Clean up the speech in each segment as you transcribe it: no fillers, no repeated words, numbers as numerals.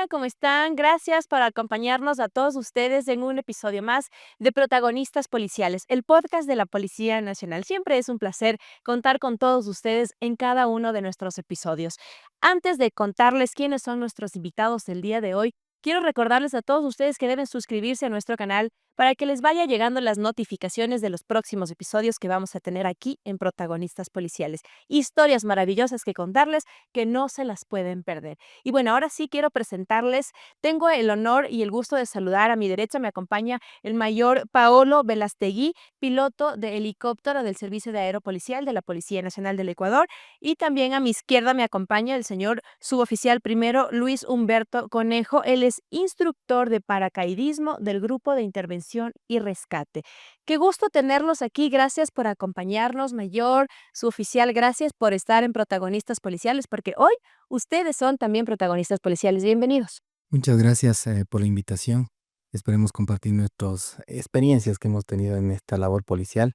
Hola, ¿cómo están? Gracias por acompañarnos a todos ustedes en un episodio más de Protagonistas Policiales, el podcast de la Policía Nacional. Siempre es un placer contar con todos ustedes en cada uno de nuestros episodios. Antes de contarles quiénes son nuestros invitados del día de hoy, quiero recordarles a todos ustedes que deben suscribirse a nuestro canal para que les vaya llegando las notificaciones de los próximos episodios que vamos a tener aquí en Protagonistas Policiales. Historias maravillosas que contarles que no se las pueden perder. Y bueno, ahora sí quiero presentarles, tengo el honor y el gusto de saludar. A mi derecha me acompaña el mayor Paolo Velastegui, piloto de helicóptero del Servicio de Aeropolicial de la Policía Nacional del Ecuador. Y también a mi izquierda me acompaña el señor suboficial primero Luis Humberto Conejo. Él es instructor de paracaidismo del Grupo de Intervención y Rescate. Qué gusto tenerlos aquí. Gracias por acompañarnos, mayor, suboficial. Gracias por estar en Protagonistas Policiales, porque hoy ustedes son también protagonistas policiales. Bienvenidos. Muchas gracias por la invitación. Esperemos compartir nuestras experiencias que hemos tenido en esta labor policial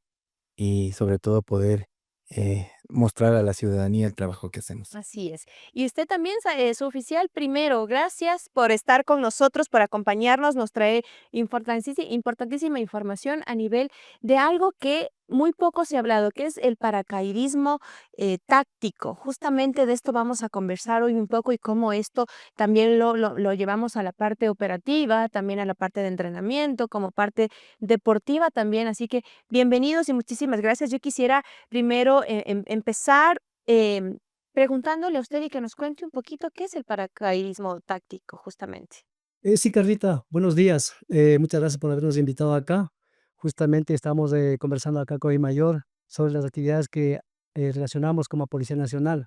y sobre todo poder mostrar a la ciudadanía el trabajo que hacemos. Así es. Y usted también, su oficial primero, gracias por estar con nosotros, por acompañarnos, nos trae importantísima información a nivel de algo que muy poco se ha hablado, que es el paracaidismo táctico. Justamente de esto vamos a conversar hoy un poco y cómo esto también lo llevamos a la parte operativa, también a la parte de entrenamiento, como parte deportiva también. Así que bienvenidos y muchísimas gracias. Yo quisiera primero empezar Em, preguntándole a usted y que nos cuente un poquito qué es el paracaidismo táctico, justamente. Sí, Carlita, buenos días. Muchas gracias por habernos invitado acá. Justamente estamos conversando acá con el mayor sobre las actividades que relacionamos como Policía Nacional.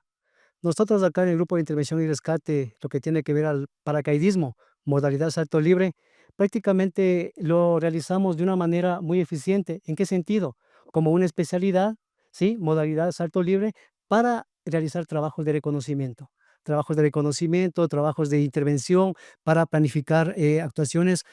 Nosotros acá en el Grupo de Intervención y Rescate, lo que tiene que ver al paracaidismo, modalidad salto libre, prácticamente lo realizamos de una manera muy eficiente. ¿En qué sentido? Como una especialidad, ¿sí? Modalidad salto libre para realizar trabajos de reconocimiento, trabajos de intervención para planificar actuaciones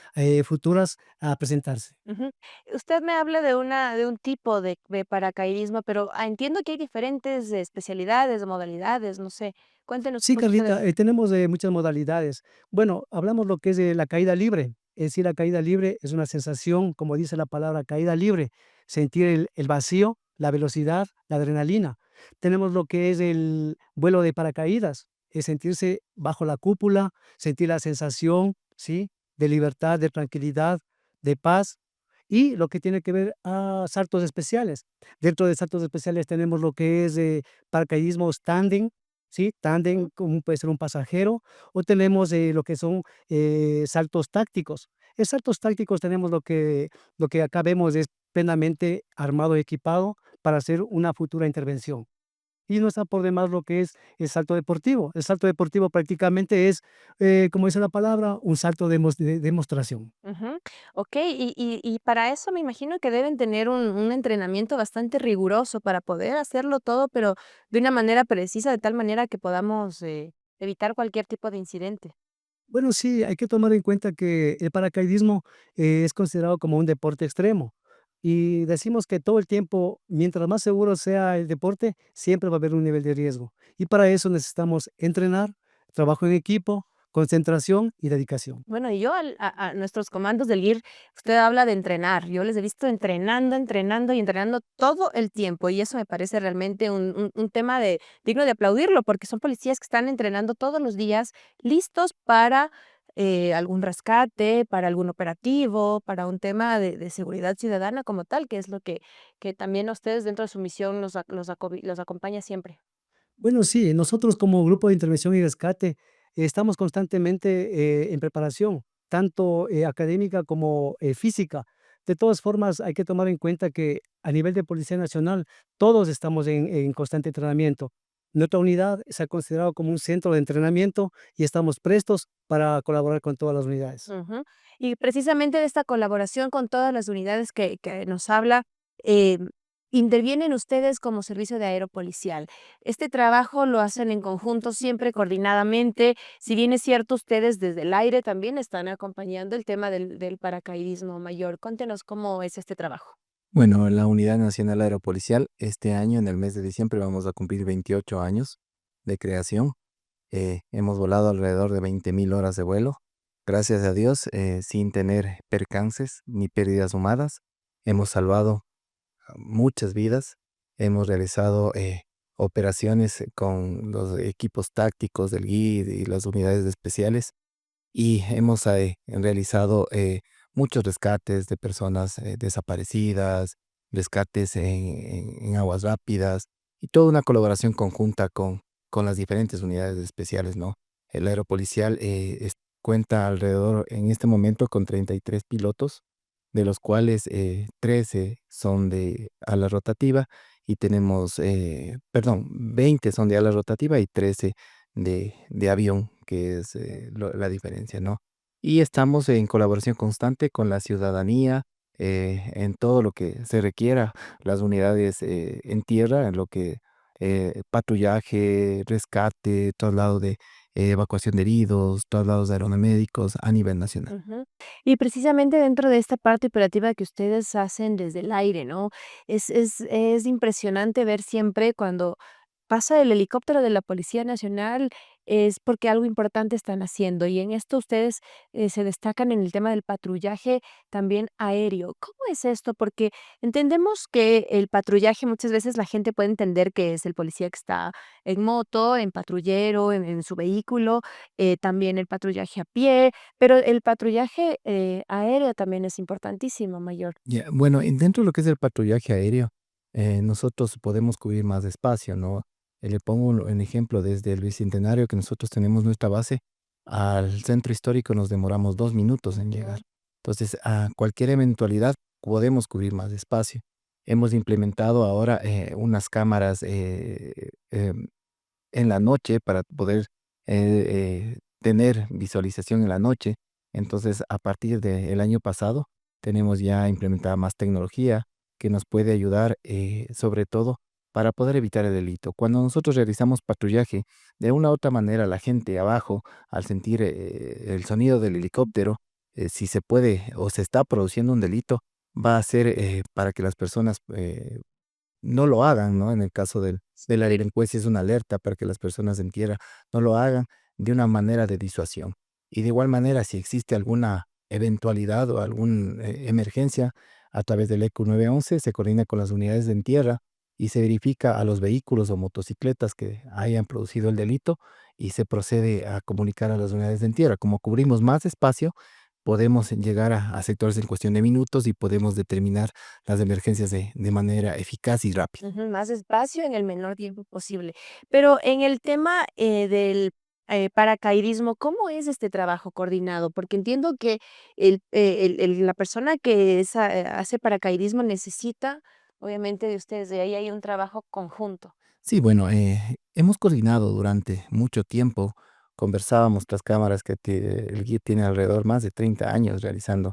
futuras a presentarse. Ujú. Usted me habla de un tipo de paracaidismo, pero entiendo que hay diferentes especialidades, modalidades, no sé. Cuéntenos un Sí, poquito de Carlita, eso. tenemos muchas modalidades. Bueno, hablamos lo que es de la caída libre. Es decir, la caída libre es una sensación, como dice la palabra, caída libre, sentir el vacío, la velocidad, la adrenalina. Tenemos lo que es el vuelo de paracaídas, es sentirse bajo la cúpula, sentir la sensación, ¿sí? De libertad, de tranquilidad, de paz. Y lo que tiene que ver a saltos especiales. Dentro de saltos especiales tenemos lo que es paracaidismo standing, ¿sí? Tándem, como puede ser un pasajero, o tenemos lo que son saltos tácticos. En saltos tácticos tenemos lo que acá vemos es plenamente armado y equipado para hacer una futura intervención. Y no está por demás lo que es el salto deportivo. El salto deportivo prácticamente es, como dice la palabra, un salto de demostración. Ujú. Okey, y para eso me imagino que deben tener un entrenamiento bastante riguroso para poder hacerlo todo, pero de una manera precisa, de tal manera que podamos, evitar cualquier tipo de incidente. Bueno, sí, hay que tomar en cuenta que el paracaidismo es considerado como un deporte extremo. Y decimos que todo el tiempo, mientras más seguro sea el deporte, siempre va a haber un nivel de riesgo. Y para eso necesitamos entrenar, trabajo en equipo, concentración y dedicación. Bueno, y yo a nuestros comandos del GIR, usted habla de entrenar. Yo les he visto entrenando, entrenando y entrenando todo el tiempo, y eso me parece realmente un tema de digno de aplaudirlo, porque son policías que están entrenando todos los días, listos para, algún rescate, para algún operativo, para un tema de seguridad ciudadana como tal, que es lo que también a ustedes dentro de su misión los acompaña siempre. Bueno, sí, nosotros como Grupo de Intervención y Rescate estamos constantemente en preparación, tanto académica como física. De todas formas, hay que tomar en cuenta que a nivel de Policía Nacional todos estamos en constante entrenamiento. Nuestra unidad se ha considerado como un centro de entrenamiento y estamos prestos para colaborar con todas las unidades. Ujú. Y precisamente de esta colaboración con todas las unidades que nos habla, em, intervienen ustedes como servicio de aeropolicial. Este trabajo lo hacen en conjunto, siempre coordinadamente. Si bien es cierto, ustedes desde el aire también están acompañando el tema del paracaidismo mayor. Cuéntenos cómo es este trabajo. Bueno, la Unidad Nacional Aeropolicial, este año, en el mes de diciembre, vamos a cumplir 28 años de creación. Hemos volado alrededor de 20.000 horas de vuelo, gracias a Dios, sin tener percances ni pérdidas humanas. Hemos salvado muchas vidas. Hemos realizado operaciones con los equipos tácticos del GID y las unidades especiales y hemos realizado muchos rescates de personas desaparecidas, rescates en aguas rápidas y toda una colaboración conjunta con las diferentes unidades especiales, ¿no? El aeropolicial cuenta alrededor en este momento con 33 pilotos, de los cuales 13 son de ala rotativa y tenemos, perdón, 20 son de ala rotativa y 13 de avión, que es la diferencia, ¿no? Y estamos en colaboración constante con la ciudadanía en todo lo que se requiera, las unidades en tierra, en lo que patrullaje, rescate, traslado de evacuación de heridos, traslados de aeromédicos a nivel nacional. Ujú. Y precisamente dentro de esta parte operativa que ustedes hacen desde el aire, ¿no? Es impresionante ver siempre cuando pasa el helicóptero de la Policía Nacional, es porque algo importante están haciendo, y en esto ustedes, se destacan en el tema del patrullaje también aéreo. ¿Cómo es esto? Porque entendemos que el patrullaje muchas veces la gente puede entender que es el policía que está en moto, en patrullero, en su vehículo, también el patrullaje a pie, pero el patrullaje, aéreo también es importantísimo, mayor. Ya, bueno, dentro de lo que es el patrullaje aéreo, nosotros podemos cubrir más espacio, ¿no? Le pongo un ejemplo desde el Bicentenario, que nosotros tenemos nuestra base, al centro histórico nos demoramos 2 minutos en llegar. Ya. Entonces, a cualquier eventualidad podemos cubrir más espacio. Hemos implementado ahora unas cámaras en la noche para poder tener visualización en la noche. Entonces, a partir del año pasado, tenemos ya implementada más tecnología que nos puede ayudar, sobre todo para poder evitar el delito. Cuando nosotros realizamos patrullaje, de una u otra manera, la gente abajo, al sentir el sonido del helicóptero, si se puede o se está produciendo un delito, va a ser para que las personas no lo hagan, ¿no? En el caso de la delincuencia es una alerta para que las personas en tierra no lo hagan de una manera de disuasión. Y de igual manera, si existe alguna eventualidad o alguna emergencia, a través del ECU 911 se coordina con las unidades de en tierra y se verifica a los vehículos o motocicletas que hayan producido el delito y se procede a comunicar a las unidades de en tierra. Como cubrimos más espacio, podemos llegar a sectores en cuestión de minutos y podemos determinar las emergencias de manera eficaz y rápida. Ujú, más espacio en el menor tiempo posible. Pero en el tema, del, paracaidismo, ¿cómo es este trabajo coordinado? Porque entiendo que la persona que hace paracaidismo necesita, obviamente, de ustedes, de ahí hay un trabajo conjunto. Sí, bueno, hemos coordinado durante mucho tiempo, conversábamos tras cámaras que el guía tiene alrededor más de 30 años realizando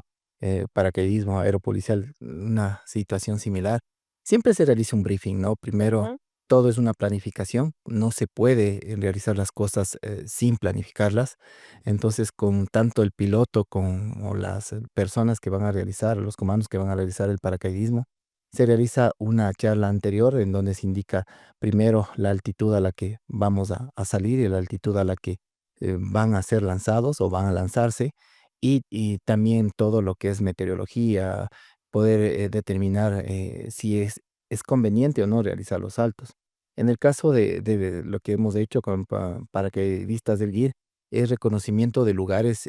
paracaidismo aeropolicial, una situación similar. Siempre se realiza un briefing, ¿no? Primero, Ujú. todo es una planificación, no se puede realizar las cosas sin planificarlas. Entonces, con tanto el piloto o las personas que van a realizar, los comandos que van a realizar el paracaidismo, se realiza una charla anterior en donde se indica primero la altitud a la que vamos a salir y la altitud a la que van a ser lanzados o van a lanzarse y también todo lo que es meteorología, poder determinar si es conveniente o no realizar los saltos. En el caso de lo que hemos hecho con paracaidistas del GIR, es reconocimiento de lugares,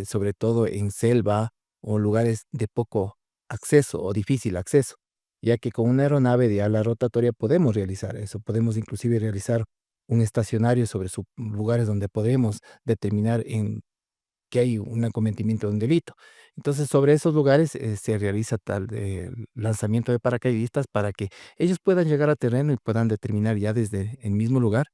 sobre todo en selva o lugares de poco acceso o difícil acceso, ya que con una aeronave de ala rotatoria podemos realizar eso, podemos inclusive realizar un estacionario sobre lugares donde podemos determinar en que hay un acometimiento de un delito. Entonces, sobre esos lugares se realiza tal lanzamiento de paracaidistas para que ellos puedan llegar a terreno y puedan determinar ya desde el mismo lugar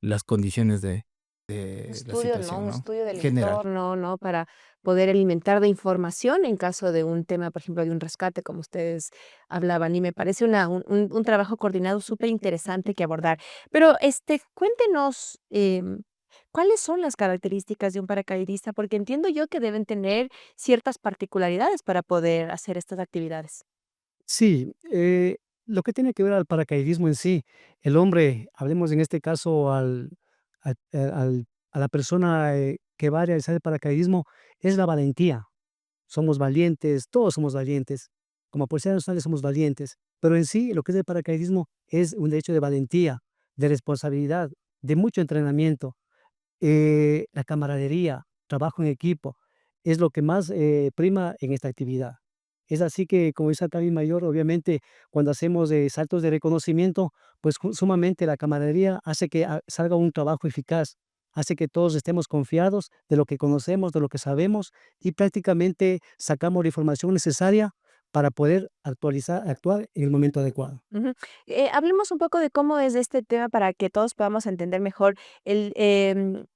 las condiciones de la Estudio, ¿no? situación, Un ¿no? estudio del General. entorno, ¿no? Para poder alimentar de información en caso de un tema, por ejemplo, de un rescate, como ustedes hablaban. Y me parece un trabajo coordinado súper interesante que abordar. Pero, cuéntenos, ¿cuáles son las características de un paracaidista? Porque entiendo yo que deben tener ciertas particularidades para poder hacer estas actividades. Sí, lo que tiene que ver al paracaidismo en sí, el hombre, hablemos en este caso a la persona que va a realizar el paracaidismo es la valentía. Somos valientes, todos somos valientes. Como policías nacionales somos valientes, pero en sí lo que es el paracaidismo es un hecho de valentía, de responsabilidad, de mucho entrenamiento. La camaradería, trabajo en equipo, es lo que más prima en esta actividad. Es así que, como dice acá mi mayor, obviamente cuando hacemos saltos de reconocimiento, pues sumamente la camaradería hace que salga un trabajo eficaz, hace que todos estemos confiados de lo que conocemos, de lo que sabemos y prácticamente sacamos la información necesaria para poder actuar en el momento adecuado. Ujú. Hablemos un poco de cómo es este tema para que todos podamos entender mejor el,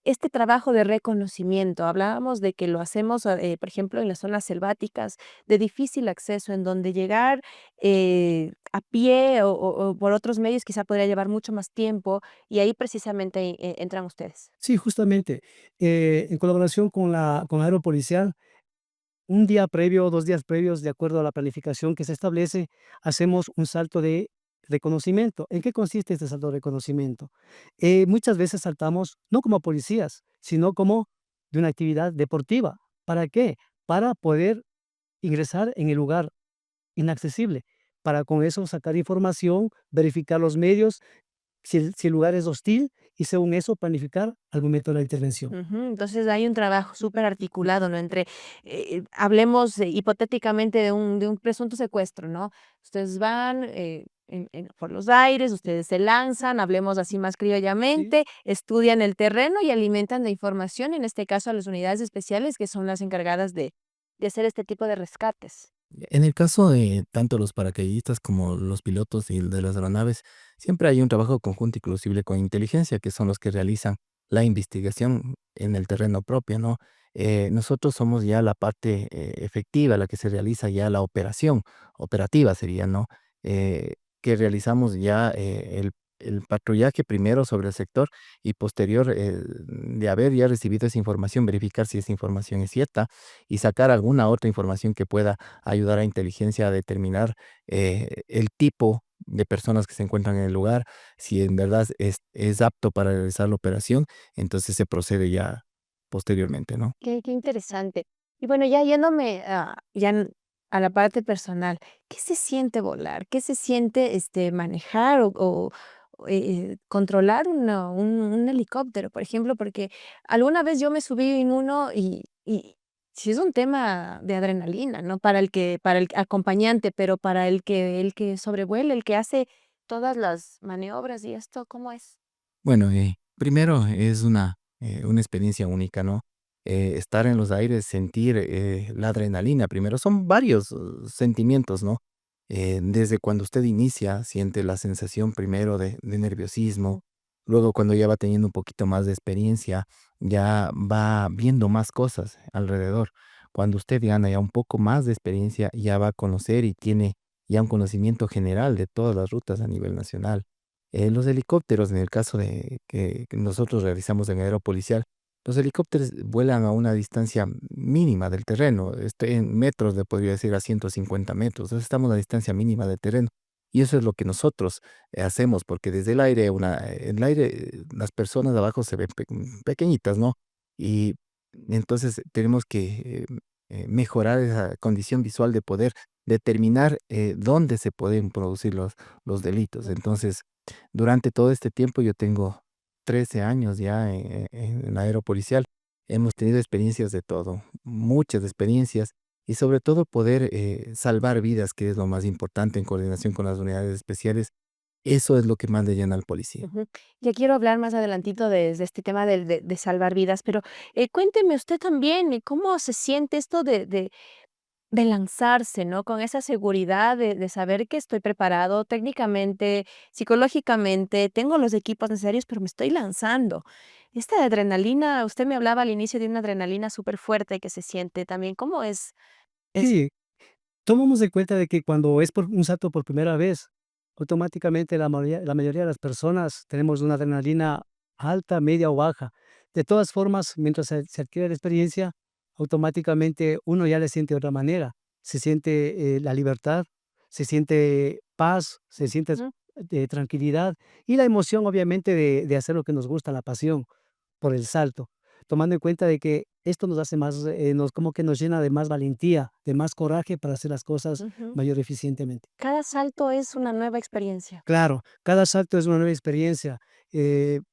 este trabajo de reconocimiento. Hablábamos de que lo hacemos, por ejemplo, en las zonas selváticas de difícil acceso, en donde llegar a pie o por otros medios quizá podría llevar mucho más tiempo y ahí precisamente entran ustedes. Sí, justamente, en colaboración con la aeropolicial, un día previo, 2 días previos, de acuerdo a la planificación que se establece, hacemos un salto de reconocimiento. ¿En qué consiste este salto de reconocimiento? Muchas veces saltamos no como policías, sino como de una actividad deportiva. ¿Para qué? Para poder ingresar en el lugar inaccesible, para con eso sacar información, verificar los medios, si el lugar es hostil y según eso planificar al momento de la intervención. Ujú, entonces hay un trabajo súper articulado, ¿no? Entre, hablemos hipotéticamente de un presunto secuestro, ¿no? Ustedes van por los aires, ustedes se lanzan, hablemos así más Sí. criollamente, estudian el terreno y alimentan de información, en este caso a las unidades especiales que son las encargadas de hacer este tipo de rescates. En el caso de tanto los paracaidistas como los pilotos y de las aeronaves, siempre hay un trabajo conjunto inclusive con inteligencia, que son los que realizan la investigación en el terreno propio, ¿no? Nosotros somos ya la parte efectiva, la que se realiza ya la operación, operativa sería, ¿no? Que realizamos ya el patrullaje primero sobre el sector y posterior de haber ya recibido esa información, verificar si esa información es cierta y sacar alguna otra información que pueda ayudar a inteligencia a determinar el tipo de personas que se encuentran en el lugar, si en verdad es apto para realizar la operación, entonces se procede ya posteriormente, ¿no? Qué interesante. Y bueno, ya yéndome a la parte personal, ¿qué se siente volar? ¿Qué se siente, manejar controlar un helicóptero, por ejemplo? Porque alguna vez yo me subí en uno y sí es un tema de adrenalina, ¿no? Para el acompañante, pero para el que sobrevuela, el que hace todas las maniobras y esto, ¿cómo es? Bueno, primero es una experiencia única, ¿no? Estar en los aires, sentir la adrenalina, primero, son varios sentimientos, ¿no? Desde cuando usted inicia, siente la sensación primero de nerviosismo, luego cuando ya va teniendo un poquito más de experiencia, ya va viendo más cosas alrededor. Cuando usted gana ya un poco más de experiencia, ya va a conocer y tiene ya un conocimiento general de todas las rutas a nivel nacional. Los helicópteros, en el caso de que nosotros realizamos en aeropolicial, los helicópteros vuelan a una distancia mínima del terreno, en metros, le podría decir a 150 metros. Entonces estamos a distancia mínima del terreno. Y eso es lo que nosotros hacemos, porque desde el aire, en el aire, las personas de abajo se ven pequeñitas, ¿no? Y entonces tenemos que mejorar esa condición visual de poder determinar dónde se pueden producir los delitos. Entonces, durante todo este tiempo, yo tengo 13 años ya en la aeropolicial. Hemos tenido experiencias de todo, muchas experiencias y sobre todo poder salvar vidas, que es lo más importante en coordinación con las unidades especiales. Eso es lo que más le llena al policía. Ujú. Ya quiero hablar más adelantito de este tema de salvar vidas, pero cuénteme usted también cómo se siente esto de lanzarse, ¿no? Con esa seguridad de saber que estoy preparado técnicamente, psicológicamente, tengo los equipos necesarios, pero me estoy lanzando. Esta adrenalina, usted me hablaba al inicio de una adrenalina súper fuerte que se siente también. ¿Cómo es eso? Sí, tomamos en cuenta de que cuando es por un salto por primera vez, automáticamente la mayoría de las personas tenemos una adrenalina alta, media o baja. De todas formas, mientras se adquiere la experiencia, automáticamente uno ya le siente de otra manera. Se siente la libertad, se siente paz, se siente de tranquilidad y la emoción, obviamente, de hacer lo que nos gusta, la pasión por el salto, tomando en cuenta de que esto nos hace más, nos como que nos llena de más valentía, de más coraje para hacer las cosas Ujú. mayor eficientemente. Cada salto es una nueva experiencia. Claro, cada salto es una nueva experiencia.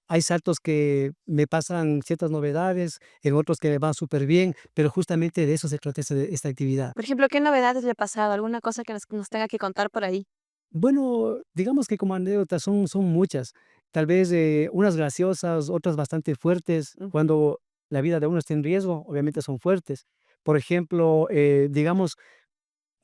Hay saltos que me pasan ciertas novedades, en otros que me van súper bien, pero justamente de eso se trata esta actividad. Por ejemplo, ¿qué novedades le ha pasado? ¿Alguna cosa que nos tenga que contar por ahí? Bueno, digamos que como anécdotas son muchas. Tal vez, unas graciosas, otras bastante fuertes. Ujú. Cuando la vida de uno está en riesgo, obviamente son fuertes. Por ejemplo, digamos,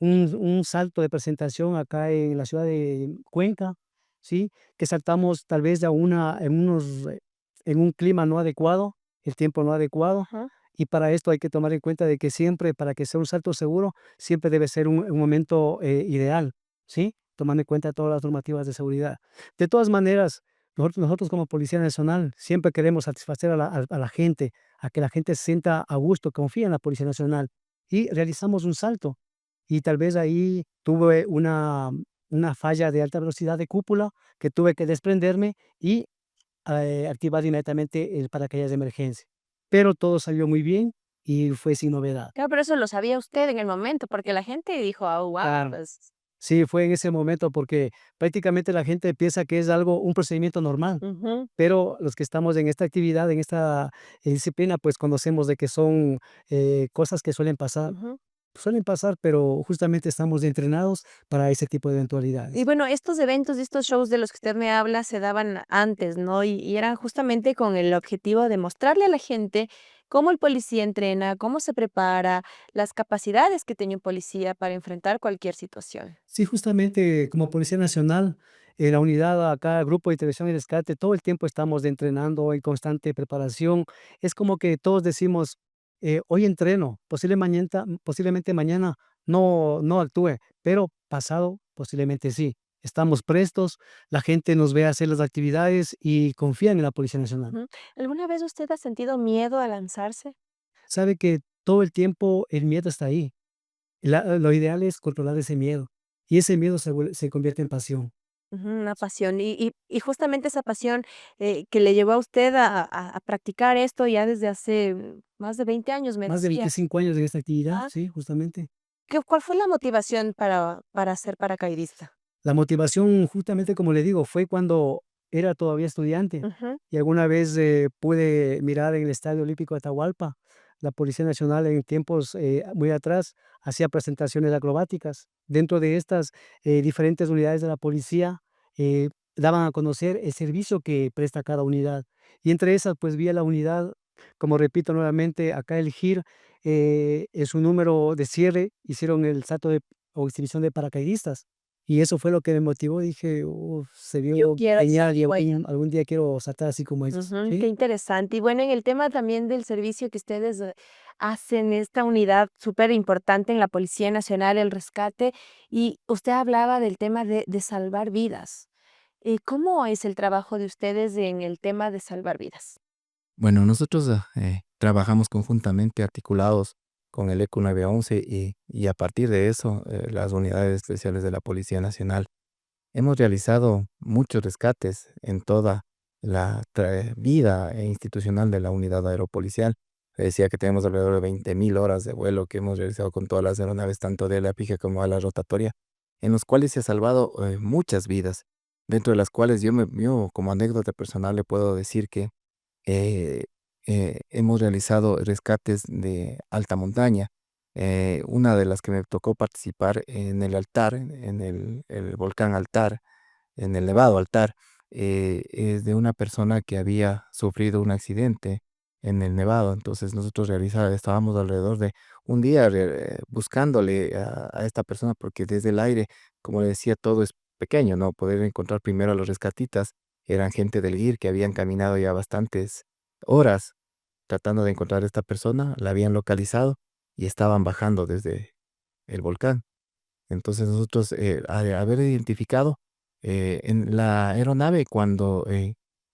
un salto de presentación acá en la ciudad de Cuenca, ¿sí? Que saltamos tal vez en un clima no adecuado, el tiempo no adecuado, Ajá. y para esto hay que tomar en cuenta de que siempre, para que sea un salto seguro, siempre debe ser un momento, ideal, ¿sí? Tomando en cuenta todas las normativas de seguridad. De todas maneras, nosotros como Policía Nacional siempre queremos satisfacer a la gente, a que la gente se sienta a gusto, confía en la Policía Nacional, y realizamos un salto. Y tal vez ahí tuve una falla de alta velocidad de cúpula que tuve que desprenderme y, activar inmediatamente el paracaídas de emergencia. Pero todo salió muy bien y fue sin novedad. Claro, pero eso lo sabía usted en el momento, porque la gente dijo: "Ah, guau, Claro. pues". Sí, fue en ese momento porque prácticamente la gente piensa que es un procedimiento normal, Ujú, pero los que estamos en esta actividad, en esta, disciplina, pues conocemos de que son, cosas que ujú. suelen pasar, pero justamente estamos entrenados para ese tipo de Y eventualidades. bueno, estos eventos y estos shows de los que usted me habla se daban antes, ¿no? Y eran justamente con el objetivo de mostrarle a la gente cómo el policía entrena, cómo se prepara, las capacidades que tiene un policía para enfrentar cualquier situación. Sí, justamente como Policía Nacional, en la unidad acá, Grupo de Intervención y Rescate, todo el tiempo estamos entrenando en constante preparación. Es como que todos decimos, hoy entreno, posiblemente mañana no actúe, pero pasado posiblemente sí. Estamos prestos, la gente nos ve hacer las actividades y confían en la Policía Nacional. Ujú. ¿Alguna vez usted ha sentido miedo a lanzarse? Sabe que todo el tiempo el miedo está ahí. Lo ideal es controlar ese miedo y ese miedo se convierte en pasión. Ujú, una pasión. Y justamente esa pasión, que le llevó a usted a practicar esto ya desde hace más de 20 años, me Más de decía. 25 años en esta actividad, Ah, sí, justamente. ¿cuál fue la motivación para ser paracaidista? La motivación, justamente como le digo, fue cuando era todavía estudiante Ujú, y alguna vez, pude mirar en el Estadio Olímpico de Atahualpa, la Policía Nacional en tiempos, muy atrás hacía presentaciones acrobáticas. Dentro de estas, diferentes unidades de la policía, eh, daban a conocer el servicio que presta cada unidad. Y entre esas, pues, vi a la unidad, como repito nuevamente, acá el GIR, en su número de cierre, hicieron el salto o exhibición de paracaidistas. Y eso fue lo que me motivó, dije: "Uf, se yo vio quiero ser genial, y como ellos. algún día quiero saltar así como ellos", Ujú, qué ¿sí? interesante. Y bueno, en el tema también del servicio que ustedes, hacen, esta unidad súper importante en la Policía Nacional, el rescate, y usted hablaba del tema de salvar vidas. ¿Cómo es el trabajo de ustedes en el tema de salvar vidas? Bueno, nosotros trabajamos conjuntamente, articulados con el ECU 911 y a partir de eso, las unidades especiales de la Policía Nacional. Hemos realizado muchos rescates en toda la vida institucional de la unidad aeropolicial. Decía que tenemos alrededor de 20.000 horas de vuelo que hemos realizado con todas las aeronaves, tanto de la pija como a la rotatoria, en los cuales se ha salvado muchas vidas, dentro de las cuales yo como anécdota personal le puedo decir que eh, hemos realizado rescates de alta montaña. Una de las que me tocó participar en el Altar, en el volcán Altar, en el Nevado Altar, es de una persona que había sufrido un accidente en el Nevado. Entonces nosotros estábamos alrededor de un día buscándole a esta persona porque desde el aire, como le decía, todo es pequeño, ¿no? Poder encontrar primero a los rescatistas, eran gente del GIR que habían caminado ya bastantes horas tratando de encontrar a esta persona, la habían localizado y estaban bajando desde el volcán. Entonces nosotros, al haber identificado en la aeronave cuando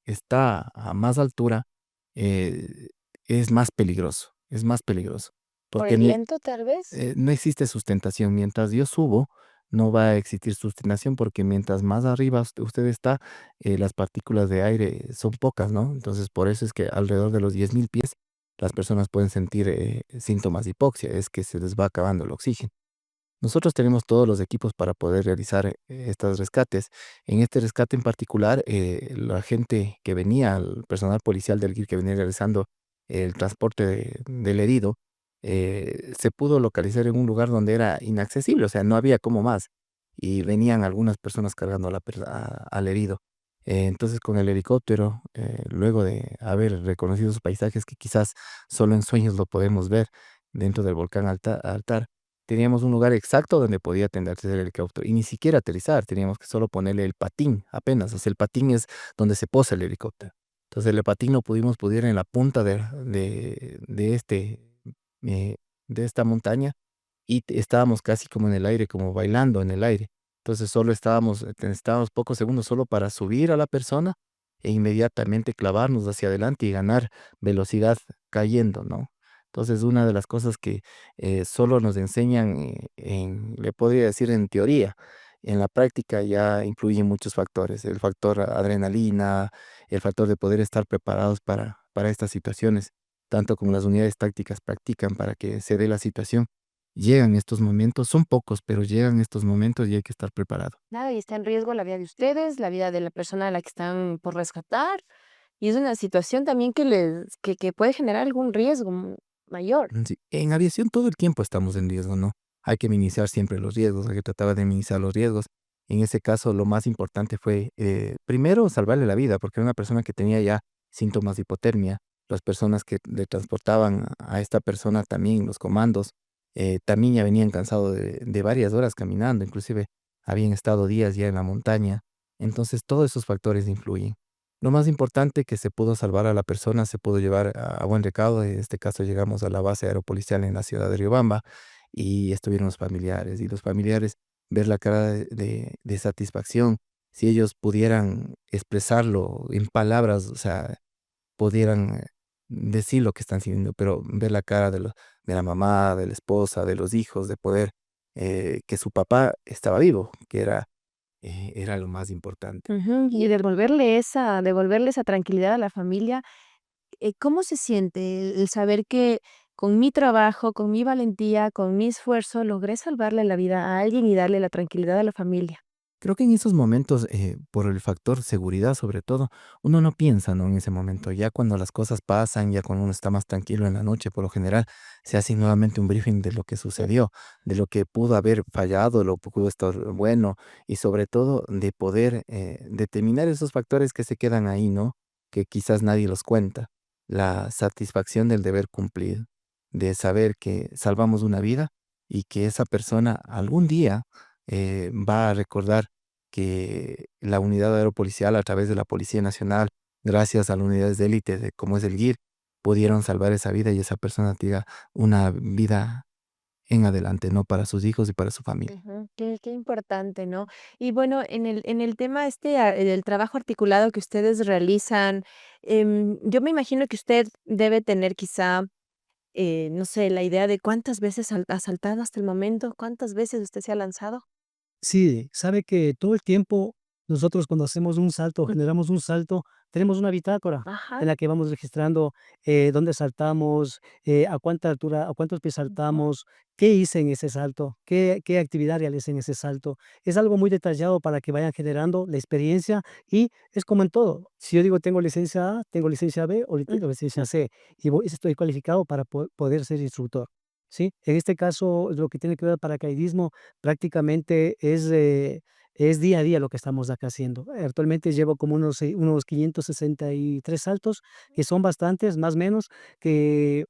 está a más altura, eh, es más peligroso, ¿Por porque el viento, tal vez? no existe sustentación. Mientras yo subo, no va a existir sustentación porque mientras más arriba usted está, las partículas de aire son pocas, ¿no? Entonces, por eso es que alrededor de los 10.000 pies las personas pueden sentir síntomas de hipoxia, es que se les va acabando el oxígeno. Nosotros tenemos todos los equipos para poder realizar estos rescates. En este rescate en particular, la gente que venía, el personal policial del GIR que venía realizando el transporte del herido, se pudo localizar en un lugar donde era inaccesible, o sea, no había como más. Y venían algunas personas cargando al herido. Entonces, con el helicóptero, luego de haber reconocido esos paisajes que quizás solo en sueños lo podemos ver dentro del volcán Altar, teníamos un lugar exacto donde podía atenderse el helicóptero y ni siquiera aterrizar, teníamos que solo ponerle el patín apenas, o sea, el patín es donde se posa el helicóptero. Entonces el patín lo pudimos poner en la punta eh, de esta montaña y estábamos casi como en el aire, como bailando en el aire. Entonces solo estábamos pocos segundos solo para subir a la persona e inmediatamente clavarnos hacia adelante y ganar velocidad cayendo, ¿no? Entonces una de las cosas que solo nos enseñan le podría decir en teoría, en la práctica ya influyen muchos factores, el factor adrenalina, el factor de poder estar preparados para estas situaciones, tanto como las unidades tácticas practican para que se dé la situación. Llegan estos momentos, son pocos, pero llegan estos momentos y hay que estar preparado. Nada, y está en riesgo la vida de ustedes, la vida de la persona a la que están por rescatar, y es una situación también que puede generar algún riesgo mayor. Sí, en aviación todo el tiempo estamos en riesgo, ¿no? Hay que minimizar siempre los riesgos, hay que tratar de minimizar los riesgos. En ese caso, lo más importante fue, primero, salvarle la vida, porque era una persona que tenía ya síntomas de hipotermia. Las personas que le transportaban a esta persona también, los comandos, también ya venían cansados de varias horas caminando, inclusive habían estado días ya en la montaña. Entonces, todos esos factores influyen. Lo más importante que se pudo salvar a la persona, se pudo llevar a buen recaudo. En este caso llegamos a la base aeropolicial en la ciudad de Riobamba y estuvieron los familiares. Y los familiares ver la cara de satisfacción, si ellos pudieran expresarlo en palabras, o sea, pudieran decir lo que están sintiendo, pero ver la cara de la mamá, de la esposa, de los hijos, de poder que su papá estaba vivo, que era lo más importante. Ujú, y devolverle esa tranquilidad a la familia, ¿cómo se siente el saber que con mi trabajo, con mi valentía, con mi esfuerzo, logré salvarle la vida a alguien y darle la tranquilidad a la familia? Creo que en esos momentos, por el factor seguridad sobre todo, uno no piensa, ¿no? En ese momento, ya cuando las cosas pasan, ya cuando uno está más tranquilo en la noche, por lo general, se hace nuevamente un briefing de lo que sucedió, de lo que pudo haber fallado, lo que pudo estar bueno, y sobre todo de poder determinar esos factores que se quedan ahí, ¿no? Que quizás nadie los cuenta. La satisfacción del deber cumplido, de saber que salvamos una vida y que esa persona algún día va a recordar que la unidad aeropolicial a través de la Policía Nacional, gracias a las unidades de élite como es el GIR, pudieron salvar esa vida y esa persona tenga una vida en adelante, ¿no? Para sus hijos y para su familia. Ujú, qué importante, ¿no? Y bueno, en el tema del trabajo articulado que ustedes realizan, yo me imagino que usted debe tener quizá, no sé, la idea de cuántas veces ha saltado hasta el momento, cuántas veces usted se ha lanzado. Sí, sabe que todo el tiempo nosotros cuando hacemos un salto, generamos un salto, tenemos una bitácora Ajá. en la que vamos registrando dónde saltamos, a cuánta altura, a cuántos pies Ujú. saltamos, qué hice en ese salto, qué actividad realicé en ese salto. Es algo muy detallado para que vayan generando la experiencia y es como en todo. Si yo digo tengo licencia A, tengo licencia B o tengo licencia C y estoy cualificado para poder ser instructor. ¿Sí? En este caso, lo que tiene que ver paracaidismo prácticamente es día a día lo que estamos acá haciendo. Actualmente llevo como unos 563 saltos, que son bastantes, más o menos, que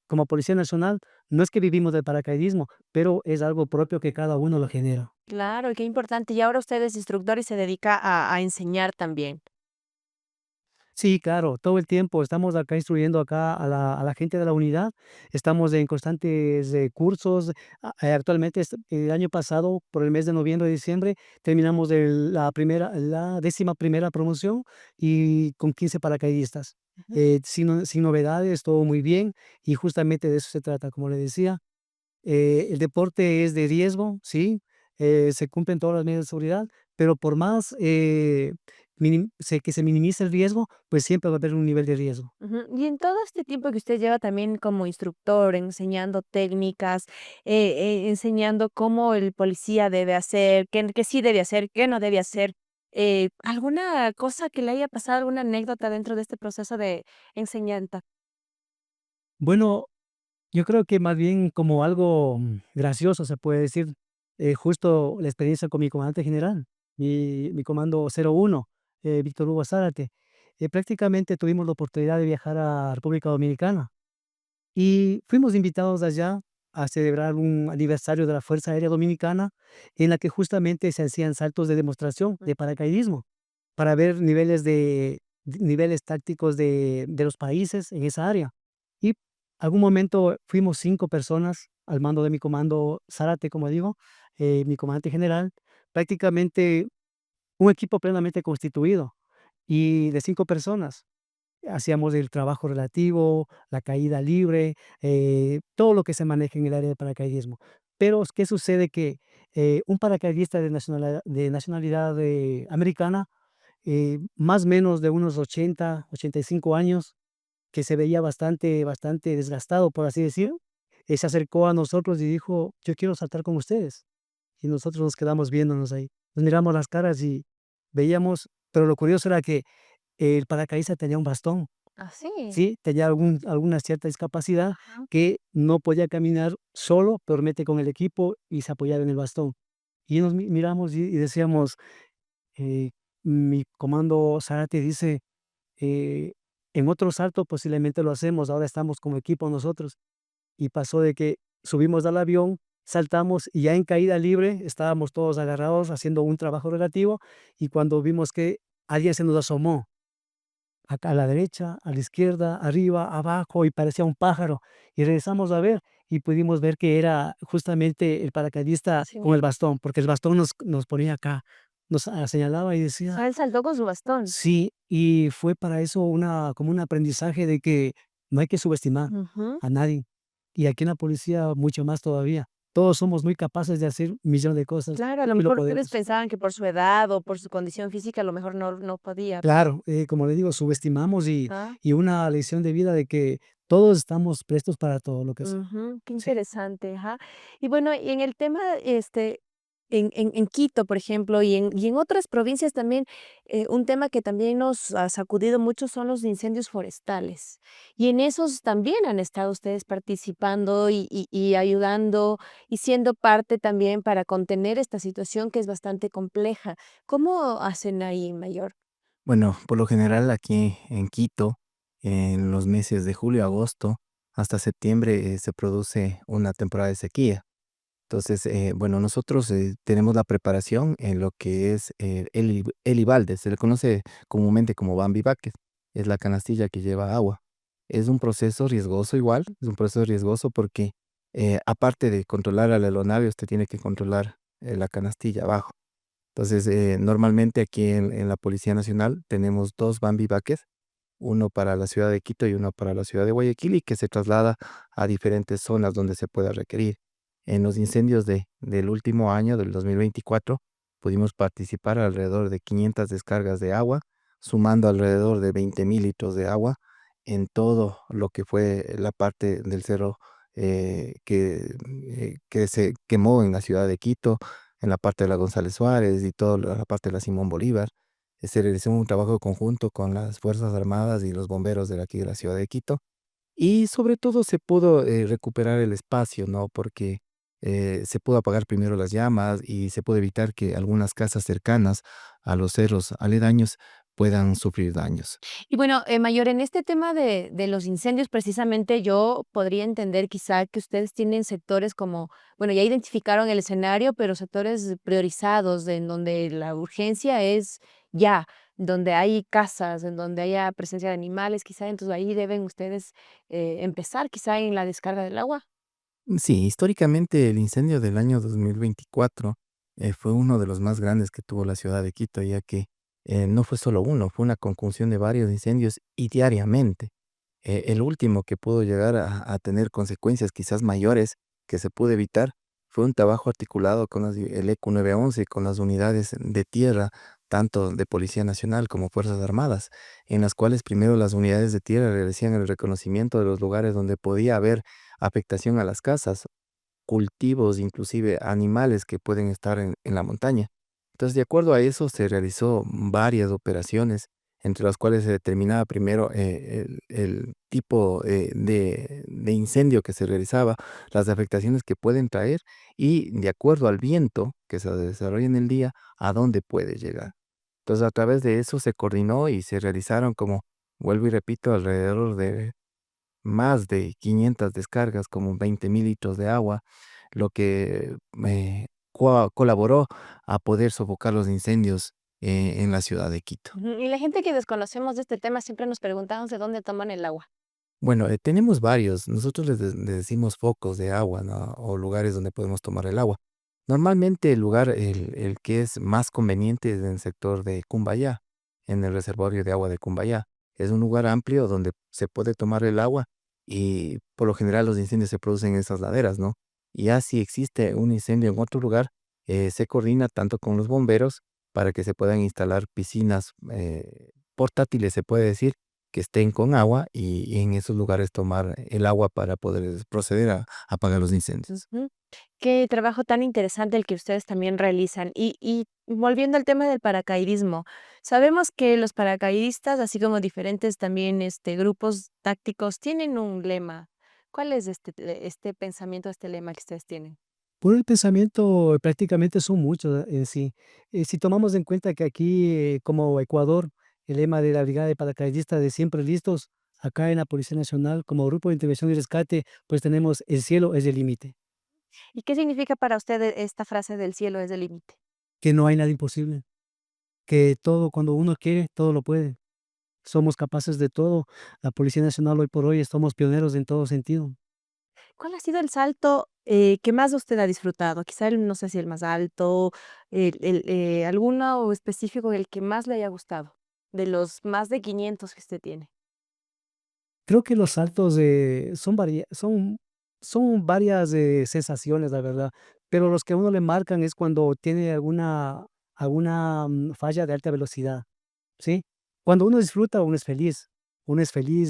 como Policía Nacional no es que vivimos del paracaidismo, pero es algo propio que cada uno lo genera. Claro, qué importante. Y ahora usted es instructor y se dedica a enseñar también. Sí, claro, todo el tiempo estamos acá instruyendo acá a la gente de la unidad, estamos en constantes cursos. Actualmente, el año pasado, por el mes de noviembre y diciembre, terminamos la 11ª promoción y con 15 paracaidistas. Ujú. Sin novedades, todo muy bien y justamente de eso se trata, como le decía. El deporte es de riesgo, sí, se cumplen todas las medidas de seguridad, pero por más, que se minimice el riesgo, pues siempre va a haber un nivel de riesgo. Ujú. Y en todo este tiempo que usted lleva también como instructor, enseñando técnicas, enseñando cómo el policía debe hacer, qué sí debe hacer, qué no debe hacer, ¿alguna cosa que le haya pasado, alguna anécdota dentro de este proceso de enseñanza? Bueno, yo creo que más bien como algo, gracioso se puede decir, justo la experiencia con mi comandante general, mi comando 01, Víctor Hugo Zárate. Prácticamente tuvimos la oportunidad de viajar a República Dominicana y fuimos invitados allá a celebrar un aniversario de la Fuerza Aérea Dominicana, en la que justamente se hacían saltos de demostración Mm. de paracaidismo, para ver niveles tácticos de los países en esa área. Y algún momento fuimos 5 personas al mando de mi comando Zárate, como digo, mi comandante general, prácticamente un equipo plenamente constituido y de 5 personas. Hacíamos el trabajo relativo, la caída libre, todo lo que se maneja en el área de paracaidismo. Pero, ¿qué sucede? Que, un paracaidista de nacionalidad, americana, más o menos de unos 80, 85 años, que se veía bastante desgastado, por así decir, se acercó a nosotros y dijo: "Yo quiero saltar con ustedes". Y nosotros nos quedamos viéndonos ahí. Nos miramos las caras y veíamos, pero lo curioso era que el paracaidista tenía un bastón. Ah, sí. Sí, tenía alguna cierta discapacidad Ajá. que no podía caminar solo, pero mete con el equipo y se apoyaba en el bastón. Y nos miramos y decíamos, eh, mi comando Zárate dice, eh, en otro salto posiblemente lo hacemos, ahora estamos como equipo nosotros. Y pasó de que subimos al avión, saltamos y ya en caída libre estábamos todos agarrados haciendo un trabajo relativo y cuando vimos que alguien se nos asomó. Acá a la derecha, a la izquierda, arriba, abajo, y parecía un pájaro. Y regresamos a ver, y pudimos ver que era justamente el paracaidista Sí. con el bastón, porque el bastón nos ponía acá, nos, señalaba y O decía sea, él saltó con su bastón. sí, y fue para eso como un aprendizaje de que no hay que subestimar Ujú. a nadie. Y aquí en la policía mucho más todavía. Todos somos muy capaces de hacer un millón de cosas, Claro, a lo y lo mejor ustedes podemos. pensaban que por su edad o por su condición física a lo mejor no podía. Claro, como le digo, subestimamos Ah. y una lección de vida de que todos estamos prestos para todo lo que sea. Ujú, qué Sí. interesante, ajá. Y bueno, y en el tema, en Quito, por ejemplo, y en otras provincias también, un tema que también nos ha sacudido mucho son los incendios forestales. Y en esos también han estado ustedes participando y ayudando y siendo parte también para contener esta situación que es bastante compleja. ¿Cómo hacen ahí, Mayor? Bueno, por lo general aquí en Quito, en los meses de julio, agosto, hasta septiembre, se produce una temporada de sequía. Entonces, bueno, nosotros tenemos la preparación en lo que es el Ibalde, se le conoce comúnmente como Bambi Bucket, es la canastilla que lleva agua. Es un proceso riesgoso igual, es un proceso riesgoso porque aparte de controlar al aeronave, usted tiene que controlar la canastilla abajo. Entonces, normalmente aquí en la Policía Nacional tenemos dos Bambi Buckets, uno para la ciudad de Quito y uno para la ciudad de Guayaquil y que se traslada a diferentes zonas donde se pueda requerir. En los incendios del último año, del 2024, pudimos participar alrededor de 500 descargas de agua, sumando alrededor de 20.000 litros de agua en todo lo que fue la parte del cerro que se quemó en la ciudad de Quito, en la parte de la González Suárez y toda la parte de la Simón Bolívar. Se realizó un trabajo conjunto con las Fuerzas Armadas y los bomberos de aquí de la ciudad de Quito. Y sobre todo se pudo recuperar el espacio, ¿no? Porque se pudo apagar primero las llamas y se pudo evitar que algunas casas cercanas a los cerros aledaños puedan sufrir daños. Y bueno, Mayor, en este tema de los incendios, precisamente yo podría entender quizá que ustedes tienen sectores como, bueno, ya identificaron el escenario, pero sectores priorizados en donde la urgencia es ya, donde hay casas, en donde haya presencia de animales, quizá, entonces ahí deben ustedes empezar quizá en la descarga del agua. Sí, históricamente el incendio del año 2024 fue uno de los más grandes que tuvo la ciudad de Quito, ya que no fue solo uno, fue una conjunción de varios incendios y diariamente. El último que pudo llegar a tener consecuencias quizás mayores que se pudo evitar fue un trabajo articulado con el ECU 911, con las unidades de tierra, tanto de Policía Nacional como Fuerzas Armadas, en las cuales primero las unidades de tierra realizaban el reconocimiento de los lugares donde podía haber afectación a las casas, cultivos, inclusive animales que pueden estar en la montaña. Entonces, de acuerdo a eso, se realizó varias operaciones, entre las cuales se determinaba primero el tipo de incendio que se realizaba, las afectaciones que pueden traer y, de acuerdo al viento que se desarrolla en el día, a dónde puede llegar. Entonces, a través de eso se coordinó y se realizaron, como vuelvo y repito, alrededor de más de 500 descargas, como 20.000 litros de agua, lo que colaboró a poder sofocar los incendios en la ciudad de Quito. Ujú. Y la gente que desconocemos de este tema siempre nos preguntamos de dónde toman el agua. Bueno, tenemos varios. Nosotros le decimos focos de agua, ¿no? O lugares donde podemos tomar el agua. Normalmente el lugar, el que es más conveniente es en el sector de Cumbayá, en el reservorio de agua de Cumbayá. Es un lugar amplio donde se puede tomar el agua y por lo general los incendios se producen en esas laderas, ¿no? Y ya si existe un incendio en otro lugar, se coordina tanto con los bomberos para que se puedan instalar piscinas portátiles, se puede decir, que estén con agua y en esos lugares tomar el agua para poder proceder a apagar los incendios. Ujú. Qué trabajo tan interesante el que ustedes también realizan. Y volviendo al tema del paracaidismo, sabemos que los paracaidistas, así como diferentes también grupos tácticos, tienen un lema. ¿Cuál es este pensamiento, este lema que ustedes tienen? Por el pensamiento prácticamente son muchos en sí. Si tomamos en cuenta que aquí, como Ecuador, el lema de la brigada de paracaidistas de siempre listos, acá en la Policía Nacional, como Grupo de Intervención y Rescate, pues tenemos el cielo es el límite, ¿Y qué significa para usted esta frase del cielo es el límite? que no hay nada imposible, que todo, cuando uno quiere, todo lo puede. Somos capaces de todo. La Policía Nacional hoy por hoy somos pioneros en todo sentido. ¿Cuál ha sido el salto que más usted ha disfrutado? Quizá no sé si el más alto, alguno o específico el que más le haya gustado, de los más de 500 que usted tiene. Creo que los saltos, son varias, sensaciones, la verdad, pero los que a uno le marcan es cuando tiene alguna falla de alta velocidad, ¿sí? Cuando uno disfruta, uno es feliz,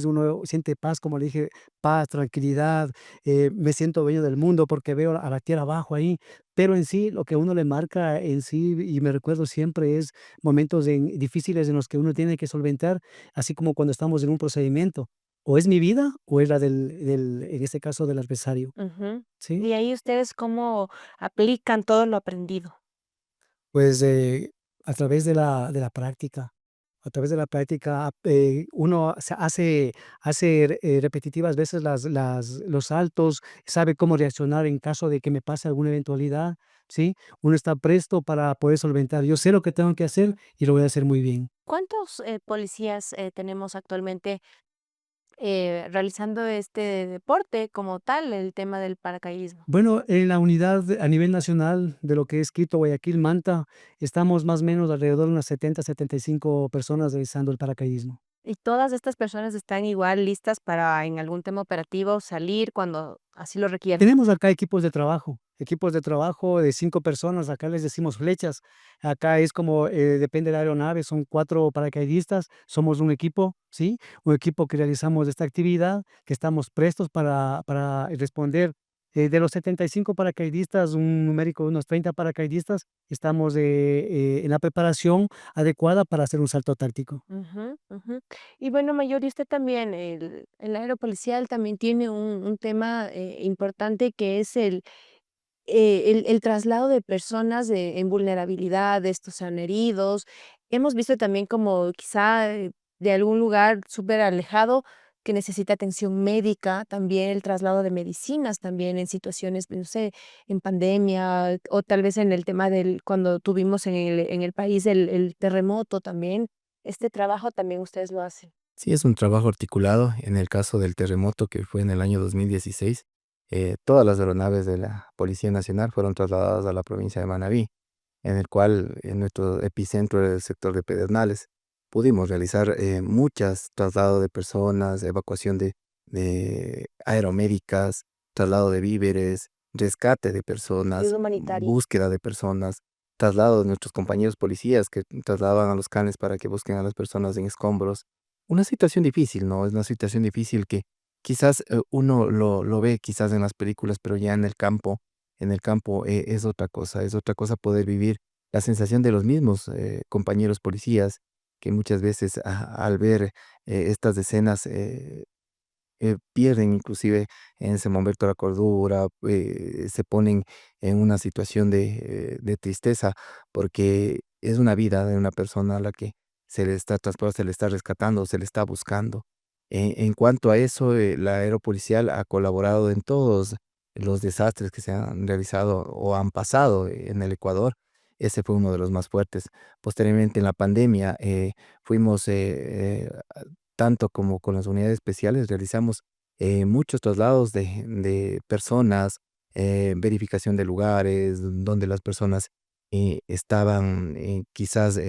uno siente paz, como le dije, paz, tranquilidad, me siento dueño del mundo porque veo a la tierra abajo ahí, pero en sí, lo que a uno le marca en sí, y me recuerdo siempre, es momentos difíciles en los que uno tiene que solventar, así como cuando estamos en un procedimiento. O es mi vida o es la en este caso, del adversario, Ujú. ¿sí? Y ahí ustedes cómo aplican todo lo aprendido. Pues, a través de la práctica, a través de la práctica, uno se hace, repetitivas veces los saltos, sabe cómo reaccionar en caso de que me pase alguna eventualidad, ¿sí? Uno está presto para poder solventar. Yo sé lo que tengo que hacer y lo voy a hacer muy bien. ¿Cuántos policías tenemos actualmente realizando este deporte como tal, el tema del paracaidismo? Bueno, en la unidad a nivel nacional de lo que es Quito, Guayaquil, Manta, estamos más o menos alrededor de unas 75 personas realizando el paracaidismo. Y todas estas personas están igual listas para en algún tema operativo salir cuando así lo requieran. Tenemos acá equipos de trabajo de 5 personas, acá les decimos flechas. Acá es como, depende de la aeronave, son 4 paracaidistas, somos un equipo, ¿sí? Un equipo que realizamos esta actividad, que estamos prestos para responder. De los 75 paracaidistas, un numérico de unos 30 paracaidistas, estamos, en la preparación adecuada para hacer un salto táctico. Ujú, ujú. Y bueno, Mayor, y usted también, el aeropolicial también tiene un tema importante que es el traslado de personas en vulnerabilidad, de estos sean heridos. Hemos visto también como quizá de algún lugar súper alejado que necesita atención médica, también el traslado de medicinas, también en situaciones, no sé, en pandemia o tal vez en el tema del cuando tuvimos en el país el terremoto también. Este trabajo también ustedes lo hacen. Sí, es un trabajo articulado. En el caso del terremoto que fue en el año 2016, todas las aeronaves de la Policía Nacional fueron trasladadas a la provincia de Manabí, en el cual en nuestro epicentro era el sector de Pedernales. Pudimos realizar muchas traslados de personas, evacuación de aeromédicas, traslado de víveres, rescate de personas, Ayuda humanitaria. búsqueda de personas, traslado de nuestros compañeros policías que trasladaban a los canes para que busquen a las personas en escombros. Una situación difícil, ¿no? Es una situación difícil que quizás uno lo ve quizás en las películas, pero ya en el campo es otra cosa poder vivir la sensación de los mismos compañeros policías que muchas veces al ver estas escenas pierden inclusive en ese momento la cordura, se ponen en una situación de tristeza, porque es una vida de una persona a la que se le está transportando, se le está rescatando, se le está buscando. En cuanto a eso, la aeropolicial ha colaborado en todos los desastres que se han realizado o han pasado en el Ecuador. Ese fue uno de los más fuertes. Posteriormente, en la pandemia, fuimos tanto como con las unidades especiales, realizamos muchos traslados de personas, verificación de lugares donde las personas estaban quizás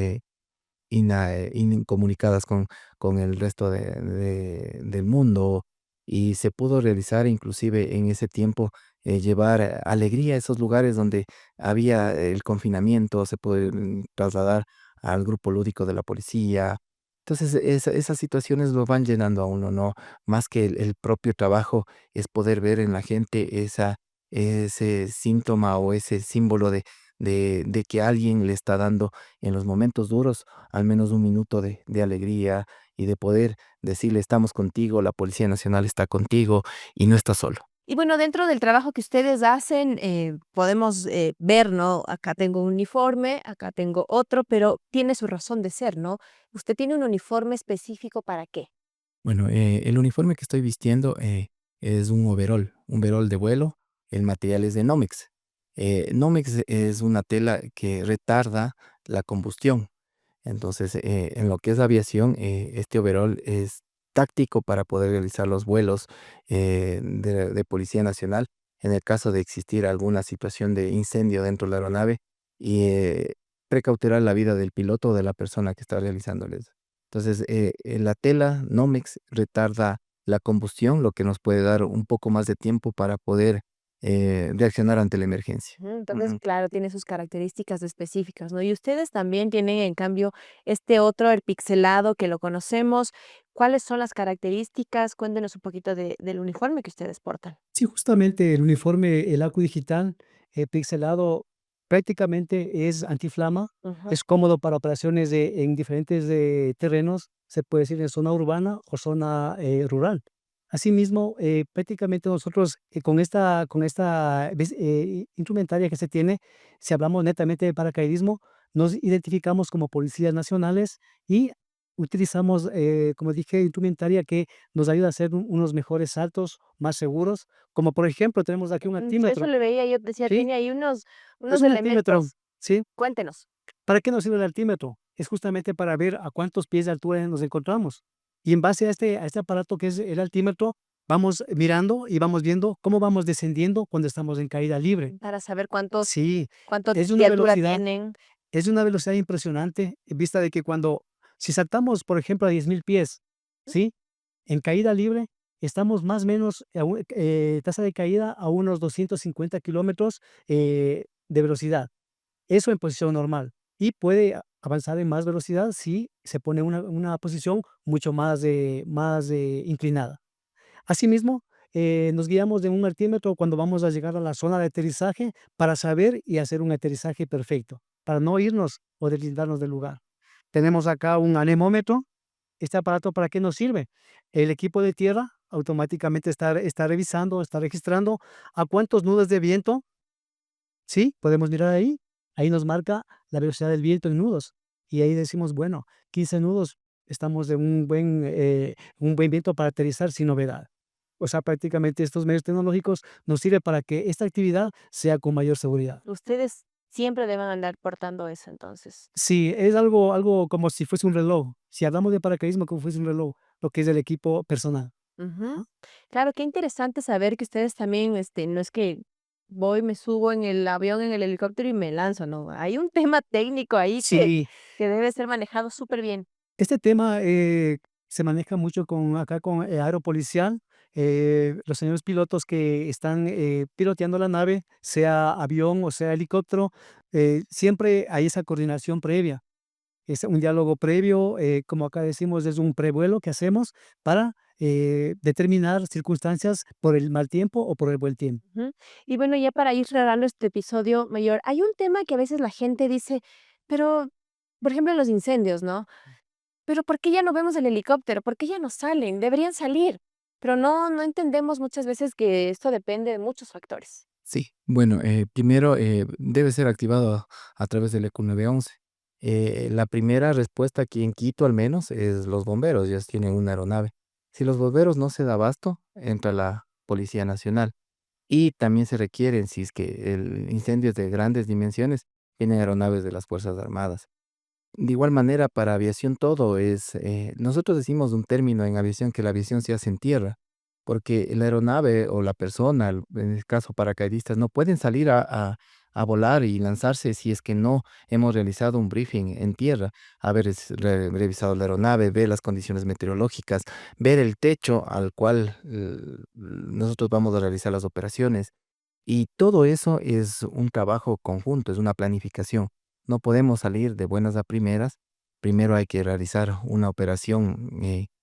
incomunicadas con el resto del mundo y se pudo realizar inclusive en ese tiempo llevar alegría a esos lugares donde había el confinamiento, se puede trasladar al grupo lúdico de la policía. Entonces, esas situaciones lo van llenando a uno, ¿no? Más que el propio trabajo, es poder ver en la gente ese síntoma o ese símbolo de que alguien le está dando en los momentos duros al menos un minuto de alegría y de poder decirle: "Estamos contigo, la Policía Nacional está contigo y no estás solo". Y bueno, dentro del trabajo que ustedes hacen, podemos ver, ¿no? Acá tengo un uniforme, acá tengo otro, pero tiene su razón de ser, ¿no? ¿Usted tiene un uniforme específico para qué? Bueno, el uniforme que estoy vistiendo es un overol de vuelo. El material es de Nomex. Nomex es una tela que retarda la combustión. Entonces, en lo que es aviación, este overol es táctico para poder realizar los vuelos de Policía Nacional en el caso de existir alguna situación de incendio dentro de la aeronave y precautelar la vida del piloto o de la persona que está realizándoles. Entonces, la tela Nomex retarda la combustión, lo que nos puede dar un poco más de tiempo para poder reaccionar ante la emergencia. Ujú, entonces, Ujú. claro, tiene sus características específicas, ¿no? Y ustedes también tienen, en cambio, este otro, el pixelado, que lo conocemos. ¿Cuáles son las características? Cuéntenos un poquito del uniforme que ustedes portan. Sí, justamente el uniforme, el ACU digital, pixelado, prácticamente es antiflama, Ujú. es cómodo para operaciones en diferentes terrenos, se puede decir en zona urbana o zona rural. Asimismo, prácticamente nosotros con esta instrumentaria que se tiene, si hablamos netamente de paracaidismo, nos identificamos como policías nacionales y utilizamos, como dije, instrumentaria que nos ayuda a hacer unos mejores saltos más seguros, como por ejemplo, tenemos aquí un Eso altímetro, le veía, yo decía, ¿sí? tiene ahí unos, Es unos un altímetro, elementos. ¿sí? Cuéntenos. ¿Para qué nos sirve el altímetro? Es justamente para ver a cuántos pies de altura nos encontramos. Y en base a este aparato que es el altímetro, vamos mirando y vamos viendo cómo vamos descendiendo cuando estamos en caída libre. Para saber cuántos, Sí, cuánto es de una altura velocidad tienen. es una velocidad impresionante, en vista de que si saltamos, por ejemplo, a 10.000 pies, ¿sí? En caída libre, estamos más o menos tasa de caída a unos 250 kilómetros de velocidad. Eso en posición normal. Y puede avanzar en más velocidad si se pone una posición mucho más inclinada. Asimismo, nos guiamos de un altímetro cuando vamos a llegar a la zona de aterrizaje para saber y hacer un aterrizaje perfecto, para no irnos o deslindarnos del lugar. Tenemos acá un anemómetro. ¿Este aparato para qué nos sirve? El equipo de tierra automáticamente está revisando, está registrando a cuántos nudos de viento. Sí, podemos mirar ahí. Ahí nos marca la velocidad del viento en nudos. Y ahí decimos, bueno, 15 nudos, estamos de un buen viento para aterrizar sin novedad. O sea, prácticamente estos medios tecnológicos nos sirven para que esta actividad sea con mayor seguridad. Ustedes siempre deben andar portando eso, entonces. Sí, es algo como si fuese un reloj. Si hablamos de paracaidismo, como fuese un reloj, lo que es el equipo personal. Ujú. Ajá. Claro, qué interesante saber que ustedes también, no es que voy, me subo en el avión, en el helicóptero y me lanzo, no. Hay un tema técnico ahí Sí, que debe ser manejado súper bien. este tema se maneja mucho acá con aeropolicial. los señores pilotos que están piloteando la nave, sea avión o sea helicóptero, siempre hay esa coordinación previa. Es un diálogo previo, como acá decimos, es un prevuelo que hacemos para determinar circunstancias por el mal tiempo o por el buen tiempo. Ujú. Y bueno, ya para ir cerrando este episodio mayor, hay un tema que a veces la gente dice, pero, por ejemplo, en los incendios, ¿no? Pero ¿por qué ya no vemos el helicóptero? ¿Por qué ya no salen? Deberían salir. Pero no entendemos muchas veces que esto depende de muchos factores. Sí, bueno, primero debe ser activado a través del ECU 911. La primera respuesta aquí en Quito, al menos, es los bomberos, ya tienen una aeronave. Si los bomberos no se da abasto, entra la Policía Nacional. Y también se requieren, si es que el incendio es de grandes dimensiones, vienen aeronaves de las Fuerzas Armadas. De igual manera, para aviación todo es, nosotros decimos un término en aviación que la aviación se hace en tierra, porque la aeronave o la persona, en el caso paracaidistas, no pueden salir a volar y lanzarse si es que no hemos realizado un briefing en tierra, haber revisado la aeronave, ver las condiciones meteorológicas, ver el techo al cual nosotros vamos a realizar las operaciones. Y todo eso es un trabajo conjunto, es una planificación. No podemos salir de buenas a primeras. Primero hay que realizar una operación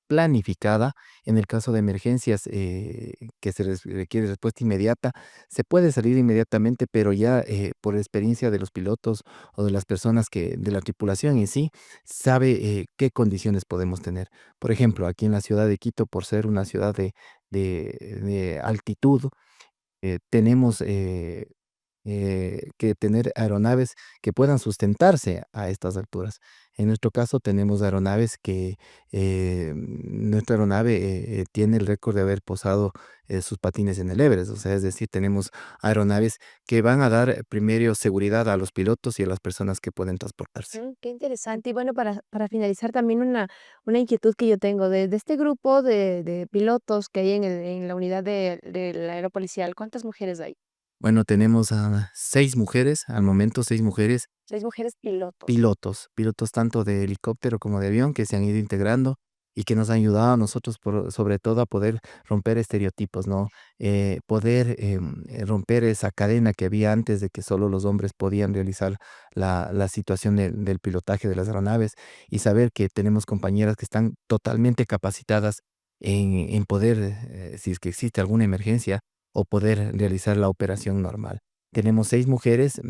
planificada. En el caso de emergencias que requiere respuesta inmediata, se puede salir inmediatamente, pero ya por experiencia de los pilotos o de las personas de la tripulación en sí, sabe qué condiciones podemos tener. Por ejemplo, aquí en la ciudad de Quito, por ser una ciudad de altitud, tenemos que tener aeronaves que puedan sustentarse a estas alturas. En nuestro caso tenemos aeronaves nuestra aeronave tiene el récord de haber posado sus patines en el Everest. O sea, es decir, tenemos aeronaves que van a dar primero seguridad a los pilotos y a las personas que pueden transportarse. Qué interesante. Y bueno, para finalizar también una inquietud que yo tengo de este grupo de pilotos que hay en la unidad del aeropolicial, ¿cuántas mujeres hay? Bueno, tenemos a 6 mujeres, al momento 6 mujeres 6 mujeres pilotos. pilotos tanto de helicóptero como de avión que se han ido integrando y que nos han ayudado a nosotros, sobre todo a poder romper estereotipos, ¿no? Poder romper esa cadena que había antes de que solo los hombres podían realizar la situación del pilotaje de las aeronaves y saber que tenemos compañeras que están totalmente capacitadas en poder, si es que existe alguna emergencia, o poder realizar la operación normal. Tenemos 6 mujeres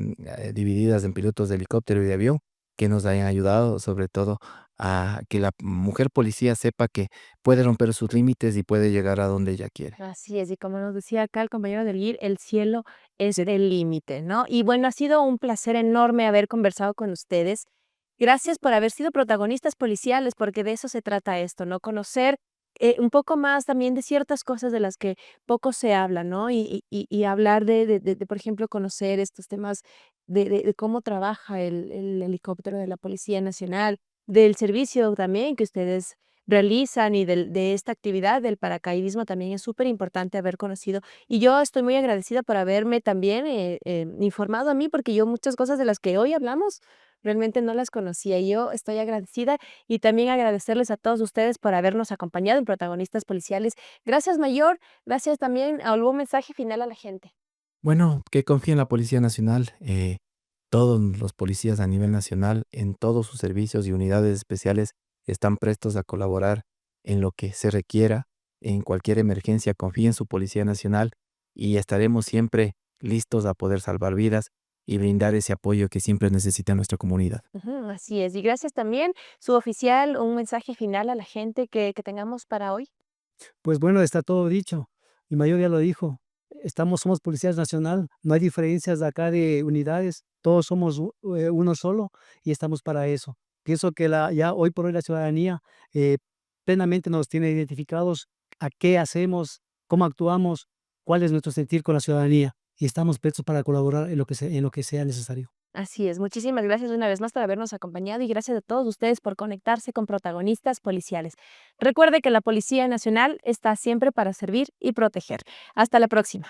divididas en pilotos de helicóptero y de avión que nos hayan ayudado sobre todo a que la mujer policía sepa que puede romper sus límites y puede llegar a donde ella quiere. Así es, y como nos decía acá el compañero del GIR, el cielo es el límite, ¿no? Y bueno, ha sido un placer enorme haber conversado con ustedes. Gracias por haber sido protagonistas policiales, porque de eso se trata esto, ¿no? Conocer un poco más también de ciertas cosas de las que poco se habla, ¿no? Y hablar por ejemplo, conocer estos temas de cómo trabaja el helicóptero de la Policía Nacional, del servicio también que ustedes realizan y de esta actividad del paracaidismo también es súper importante haber conocido. Y yo estoy muy agradecida por haberme también informado a mí, porque yo muchas cosas de las que hoy hablamos realmente no las conocía. Y yo estoy agradecida y también agradecerles a todos ustedes por habernos acompañado en Protagonistas Policiales. Gracias, Mayor. Gracias también. ¿Algún mensaje final a la gente? Bueno, que confíe en la Policía Nacional, todos los policías a nivel nacional, en todos sus servicios y unidades especiales, están prestos a colaborar en lo que se requiera, en cualquier emergencia, confíe en su Policía Nacional y estaremos siempre listos a poder salvar vidas y brindar ese apoyo que siempre necesita nuestra comunidad. Ujú, así es. Y gracias también, su oficial, un mensaje final a la gente que tengamos para hoy. Pues bueno, está todo dicho. Mi mayor ya lo dijo. Somos Policías Nacional, no hay diferencias de acá de unidades, todos somos uno solo y estamos para eso. Pienso que ya hoy por hoy la ciudadanía eh, plenamente nos tiene identificados a qué hacemos, cómo actuamos, cuál es nuestro sentir con la ciudadanía y estamos prestos para colaborar en lo que sea necesario. Así es. Muchísimas gracias una vez más por habernos acompañado y gracias a todos ustedes por conectarse con protagonistas policiales. Recuerde que la Policía Nacional está siempre para servir y proteger. Hasta la próxima.